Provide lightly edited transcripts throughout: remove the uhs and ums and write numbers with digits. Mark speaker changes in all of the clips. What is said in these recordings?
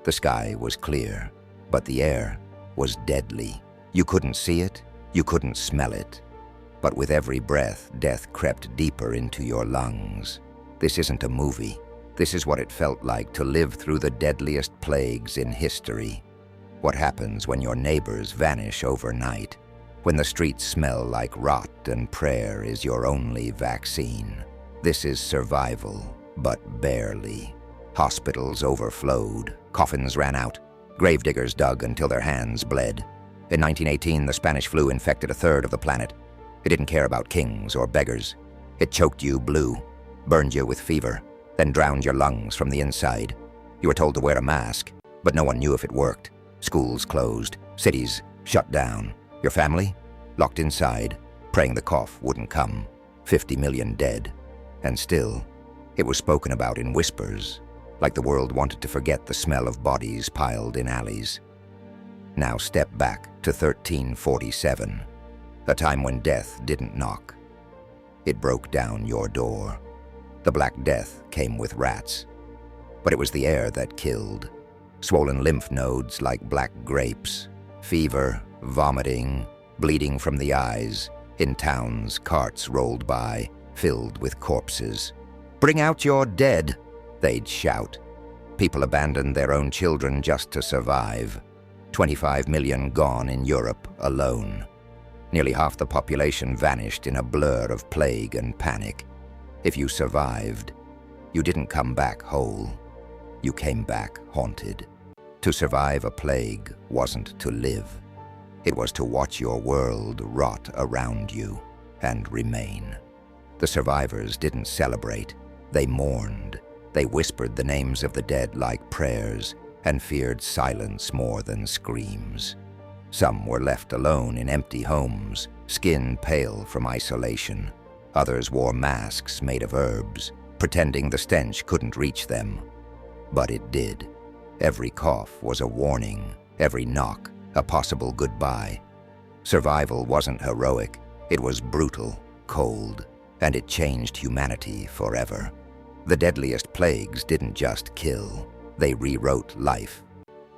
Speaker 1: The sky was clear, but the air was deadly. You couldn't see it, you couldn't smell it. But with every breath, death crept deeper into your lungs. This isn't a movie. This is what it felt like to live through the deadliest plagues in history. What happens when your neighbors vanish overnight, when the streets smell like rot and prayer is your only vaccine. This is survival, but barely. Hospitals overflowed, coffins ran out, gravediggers dug until their hands bled. In 1918, the Spanish flu infected a third of the planet. It didn't care about kings or beggars. It choked you blue, burned you with fever, then drowned your lungs from the inside. You were told to wear a mask, but no one knew if it worked. Schools closed, cities shut down. Your family? Locked inside, praying the cough wouldn't come. 50 million dead. And still, it was spoken about in whispers, like the world wanted to forget the smell of bodies piled in alleys. Now step back to 1347, a time when death didn't knock. It broke down your door. The Black Death came with rats. But it was the air that killed. Swollen lymph nodes like black grapes, fever, vomiting, bleeding from the eyes. In towns, carts rolled by, filled with corpses. "Bring out your dead," they'd shout. People abandoned their own children just to survive. 25 million gone in Europe alone. Nearly half the population vanished in a blur of plague and panic. If you survived, you didn't come back whole. You came back haunted. To survive a plague wasn't to live. It was to watch your world rot around you and remain. The survivors didn't celebrate. They mourned. They whispered the names of the dead like prayers and feared silence more than screams. Some were left alone in empty homes, skin pale from isolation. Others wore masks made of herbs, pretending the stench couldn't reach them. But it did. Every cough was a warning, every knock a possible goodbye. Survival wasn't heroic, it was brutal, cold, and it changed humanity forever. The deadliest plagues didn't just kill, they rewrote life.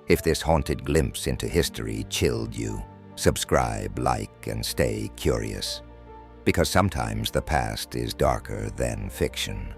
Speaker 1: If this haunted glimpse into history chilled you, subscribe, like, and stay curious. Because sometimes the past is darker than fiction.